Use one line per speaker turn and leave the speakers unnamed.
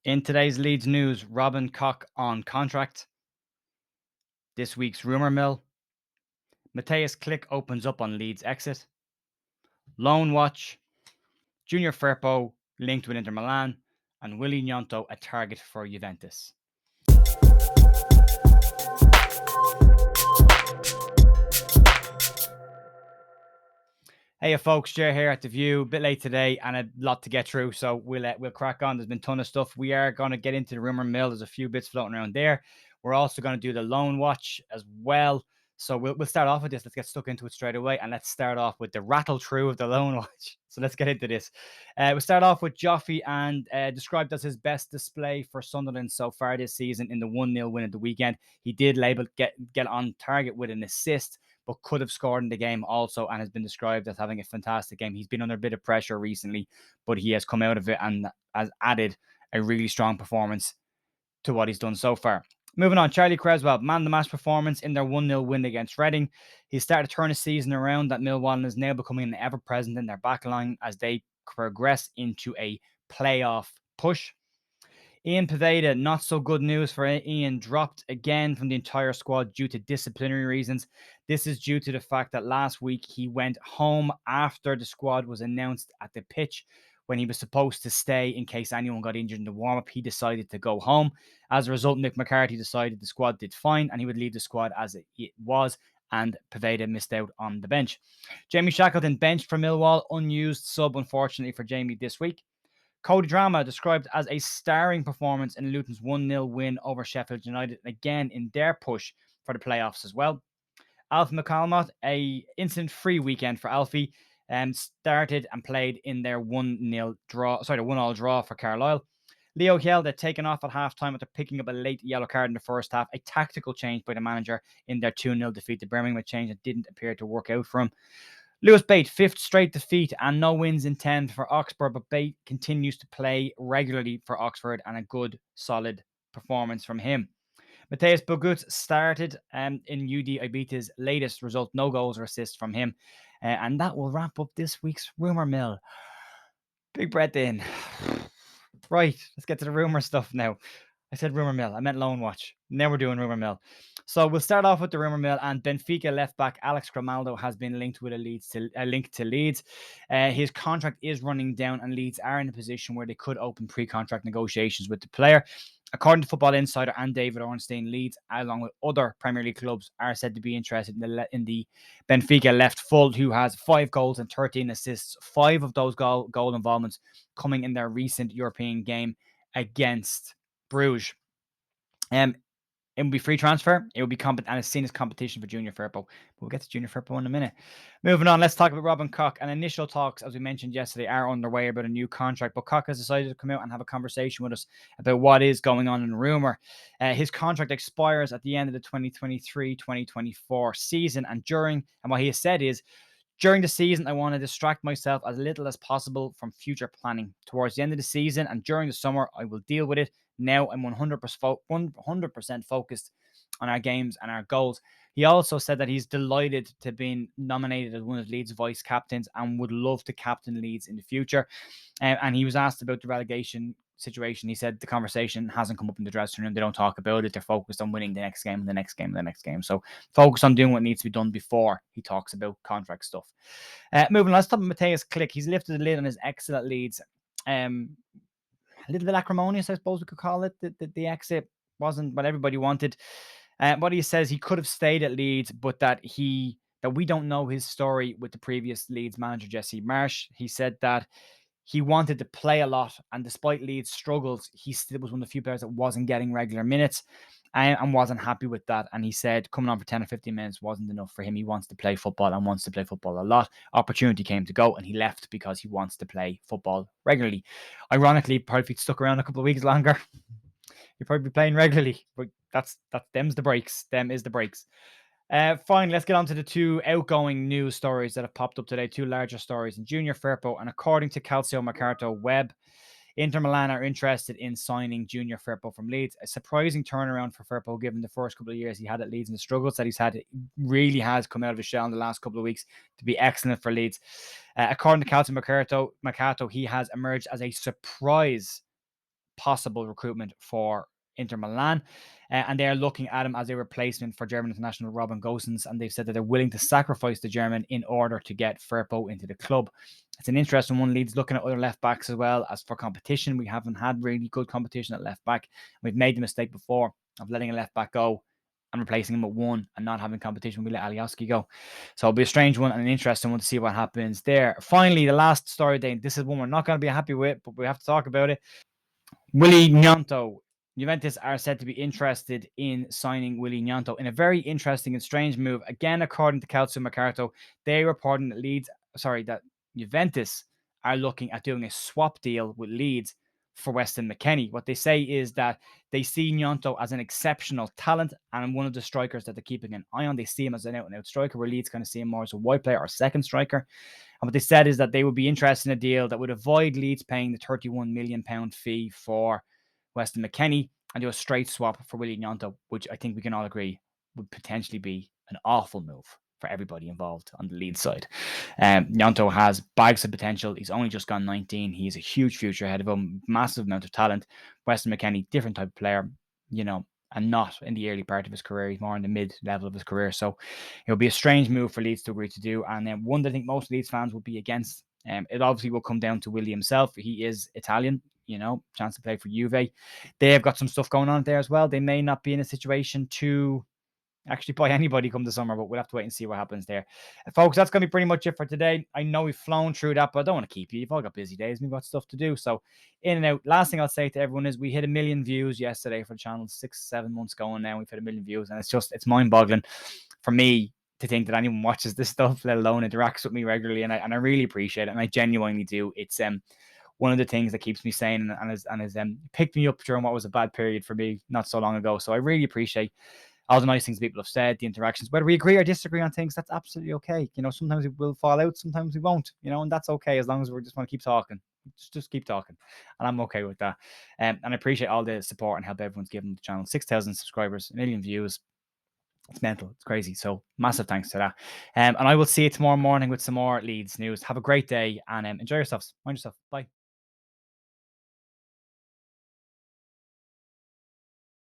In today's Leeds news, Robin Koch on contract. This week's rumour mill. Matthias Klich opens up on Leeds exit. Loan watch. Junior Firpo linked with Inter Milan. And Willy Gnonto a target for Juventus. Hey folks, Jer here at The View. A bit late today and a lot to get through, so we'll crack on. There's been a ton of stuff. We are going to get into the rumour mill. There's a few bits floating around there. We're also going to do the loan watch as well. So we'll start off with this. Let's get stuck into it straight away, and let's start off with the rattle through of the loan watch. So let's get into this. We'll start off with Joffrey, and described as his best display for Sunderland so far this season in the 1-0 win at the weekend. He did label get on target with an assist, but could have scored in the game also, and has been described as having a fantastic game. He's been under a bit of pressure recently, but he has come out of it and has added a really strong performance to what he's done so far. Moving on, Charlie Creswell, man the match performance in their 1-0 win against Reading. He started to turn the season around at Millwall and is now becoming ever present in their backline as they progress into a playoff push. Ian Poveda, not so good news for Ian, dropped again from the entire squad due to disciplinary reasons. This is due to the fact that last week he went home after the squad was announced at the pitch. When he was supposed to stay in case anyone got injured in the warm-up, he decided to go home. As a result, Mick McCarthy decided the squad did fine and he would leave the squad as it was, and Poveda missed out on the bench. Jamie Shackleton benched for Millwall, unused sub unfortunately for Jamie this week. Cody Drama described as a starring performance in Luton's 1-0 win over Sheffield United, again in their push for the playoffs as well. Alfie McCalmont, a incident-free weekend for Alfie, started and played in their 1-0 draw, the 1-1 draw for Carlisle. Leo Hjelde taken off at halftime after picking up a late yellow card in the first half, a tactical change by the manager in their 2-0 defeat to Birmingham, a change that didn't appear to work out for him. Lewis Bate, fifth straight defeat and no wins in 10 for Oxford, but Bate continues to play regularly for Oxford and a good, solid performance from him. Matthias Bogut started in UD Ibita's latest result, no goals or assists from him. And that will wrap up this week's rumour mill. Big breath in. Right, let's get to the rumour stuff now. I said rumour mill. I meant loan watch. Now we're doing rumour mill. So we'll start off with the rumour mill, and Benfica left back Alex Grimaldo has been linked with a link to Leeds. His contract is running down, and Leeds are in a position where they could open pre-contract negotiations with the player. According to Football Insider and David Ornstein, Leeds, along with other Premier League clubs, are said to be interested in the Benfica left full, who has 5 goals and 13 assists. 5 of those goal involvements coming in their recent European game against Bruges. It would be free transfer. It would be and it's seen as competition for Junior Firpo. But we'll get to Junior Firpo in a minute. Moving on, let's talk about Robin Koch. And initial talks, as we mentioned yesterday, are underway about a new contract. But Koch has decided to come out and have a conversation with us about what is going on in rumour. His contract expires at the end of the 2023-2024 season. And what he has said is, during the season, I want to distract myself as little as possible from future planning. Towards the end of the season and during the summer, I will deal with it. Now I'm 100% focused on our games and our goals. He also said that he's delighted to be nominated as one of Leeds' vice captains and would love to captain Leeds in the future. And he was asked about the relegation situation. He said the conversation hasn't come up in the dressing room. They don't talk about it. They're focused on winning the next game and the next game and the next game. So focus on doing what needs to be done before he talks about contract stuff. Moving on, let's talk about Matthias Klich. He's lifted the lid on his exit at Leeds. A little bit acrimonious, I suppose we could call it. The exit wasn't what everybody wanted. What he says, he could have stayed at Leeds, but that we don't know his story with the previous Leeds manager, Jesse Marsh. He said that he wanted to play a lot, and despite Leeds' struggles, he still was one of the few players that wasn't getting regular minutes and wasn't happy with that. And he said coming on for 10 or 15 minutes wasn't enough for him. He wants to play football and wants to play football a lot. Opportunity came to go, and he left because he wants to play football regularly. Ironically, probably if he'd stuck around a couple of weeks longer, he'd probably be playing regularly. But them's the breaks. Them is the breaks. Finally, let's get on to the 2 outgoing news stories that have popped up today, 2 larger stories. And Junior Firpo, and according to Calcio Mercato Web, Inter Milan are interested in signing Junior Firpo from Leeds. A surprising turnaround for Firpo, given the first couple of years he had at Leeds and the struggles that he's had. Really has come out of his shell in the last couple of weeks to be excellent for Leeds. According to Calcio Mercato, he has emerged as a surprise possible recruitment for Inter Milan. And they're looking at him as a replacement for German international Robin Gosens. And they've said that they're willing to sacrifice the German in order to get Firpo into the club. It's an interesting one. Leeds looking at other left backs as well. As for competition, we haven't had really good competition at left back. We've made the mistake before of letting a left back go and replacing him with one and not having competition. We let Alioski go. So it'll be a strange one and an interesting one to see what happens there. Finally, the last story, Dane. This is one we're not going to be happy with, but we have to talk about it. Willy Gnonto. Juventus are said to be interested in signing Willy Gnonto in a very interesting and strange move. Again, according to Calcio Mercato, they reporting that Juventus are looking at doing a swap deal with Leeds for Weston McKennie. What they say is that they see Gnonto as an exceptional talent and one of the strikers that they're keeping an eye on. They see him as an out-and-out striker, where Leeds kind of see him more as a wide player or second striker. And what they said is that they would be interested in a deal that would avoid Leeds paying the £31 million fee for Weston McKennie and do a straight swap for Willy Gnonto, which I think we can all agree would potentially be an awful move for everybody involved on the Leeds side. Gnonto has bags of potential. He's only just gone 19. He's a huge future ahead of him, massive amount of talent. Weston McKennie, different type of player, and not in the early part of his career. He's more in the mid-level of his career. So it'll be a strange move for Leeds to agree to do. And then one that I think most Leeds fans would be against. It obviously will come down to Willy himself. He is Italian, chance to play for Juve. They have got some stuff going on there as well. They may not be in a situation to actually buy anybody come the summer, but we'll have to wait and see what happens there. Folks, that's going to be pretty much it for today. I know we've flown through that, but I don't want to keep you. You've all got busy days. We've got stuff to do. So in and out. Last thing I'll say to everyone is we hit 1 million views yesterday for the channel, 6-7 months going now. We've hit 1 million views, and it's mind-boggling for me to think that anyone watches this stuff, let alone interacts with me regularly. And I really appreciate it. And I genuinely do. It's one of the things that keeps me sane and has picked me up during what was a bad period for me not so long ago. So I really appreciate all the nice things people have said, the interactions, whether we agree or disagree on things, that's absolutely okay. Sometimes we will fall out, sometimes we won't, and that's okay as long as we just want to keep talking. Just keep talking. And I'm okay with that. And I appreciate all the support and help everyone's given the channel. 6,000 subscribers, 1 million views. It's mental. It's crazy. So massive thanks to that. And I will see you tomorrow morning with some more Leeds news. Have a great day and enjoy yourselves. Mind yourself. Bye.